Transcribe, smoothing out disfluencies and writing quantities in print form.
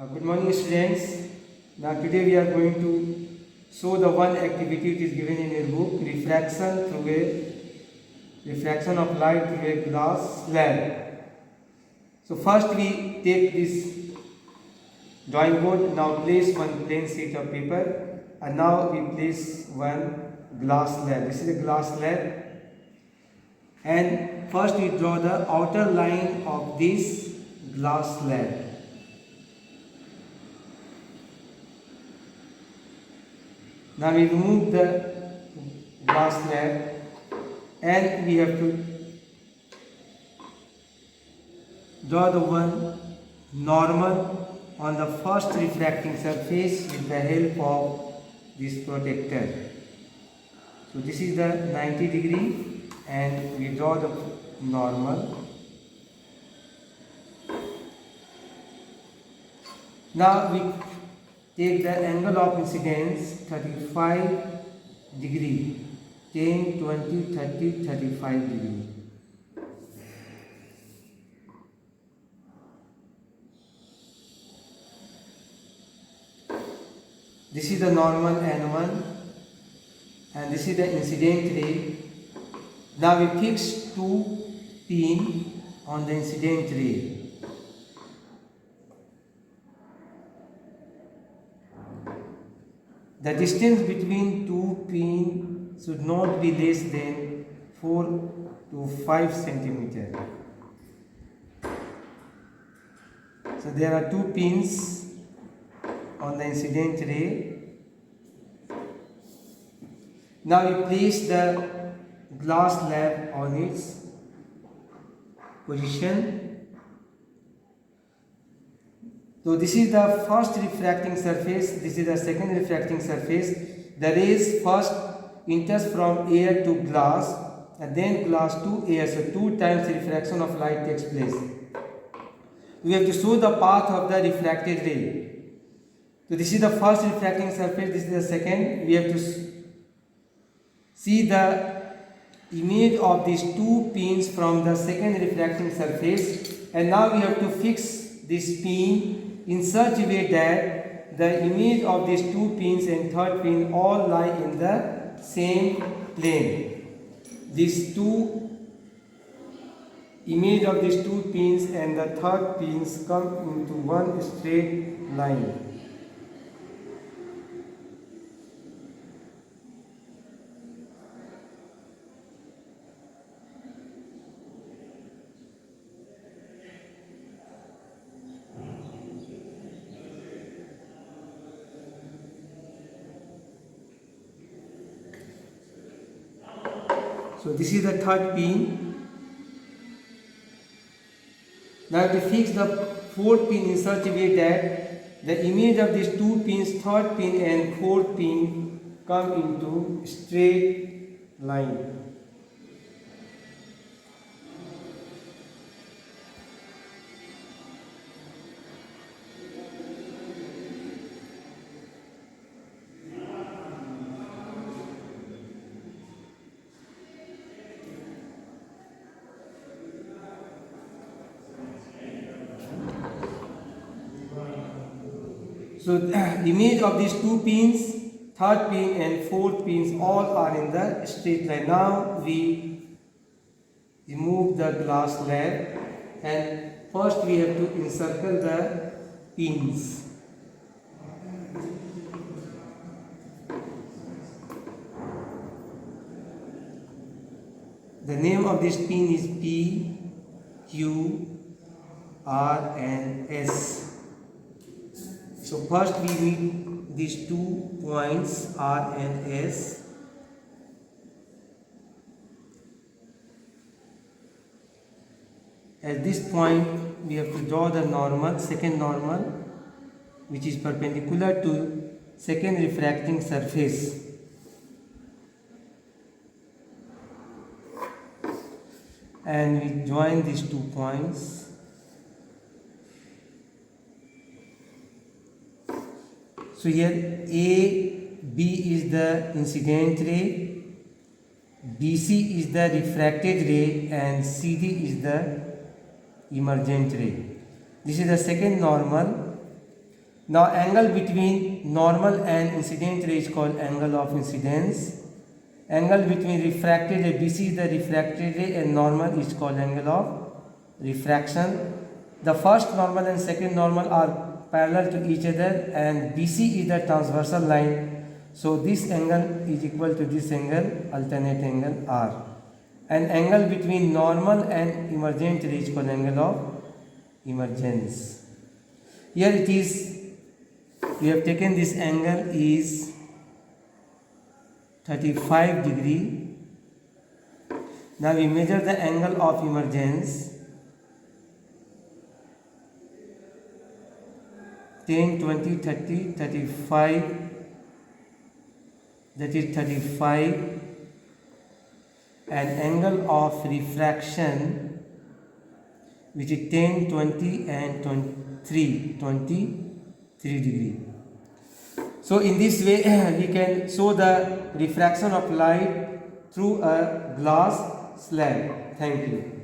Good morning, students. Now today we are going to show the one activity which is given in your book, refraction of light through a glass slab. So first we take this drawing board. Now place one plain sheet of paper, and now we place one glass slab. This is a glass slab, and first we draw the outer line of this glass slab. Now we remove the glass slab and we have to draw the one normal on the first refracting surface with the help of this protector. So this is the 90 degree and we draw the normal. Now we take the angle of incidence 35 degree, 10, 20, 30, 35 degree. This is the normal N1 and this is the incident ray. Now we fix two pins on the incident ray. The distance between two pins should not be less than 4 to 5 centimeters. So there are two pins on the incident ray. Now we place the glass slab on its position. So this is the first refracting surface, this is the second refracting surface. The rays first enters from air to glass and then glass to air. So 2 times the refraction of light takes place. We have to show the path of the refracted ray. So this is the first refracting surface, this is the second. We have to see the image of these two pins from the second refracting surface, and now we have to fix this pin in such a way that the image of these two pins and third pin all lie in the same plane. These two image of these two pins and the third pins come into one straight line. So this is the third pin. Now to fix the fourth pin in such a way that the image of these two pins, third pin and fourth pin, come into straight line. So the image of these two pins, third pin and fourth pins, all are in the straight line. Now we remove the glass slab and first we have to encircle the pins. The name of this pin is P, Q, R and S. So first we meet these 2 points R and S. At this point we have to draw the normal, second normal, which is perpendicular to second refracting surface. And we join these 2 points. So here A, B is the incident ray, BC is the refracted ray and CD is the emergent ray. This is the second normal Now angle between normal and incident ray is called angle of incidence. Angle between refracted ray, BC is the refracted ray, and normal is called angle of refraction. The first normal and second normal are parallel to each other, and BC is the transversal line. So this angle is equal to this angle, alternate angle R. An angle between normal and emergent ray is called angle of emergence. Here it is, we have taken this angle is 35 degree. Now we measure the angle of emergence, 10, 20, 30, 35, that is 35, and angle of refraction, which is 10, 20 and 23 degree. So in this way we can show the refraction of light through a glass slab. Thank you.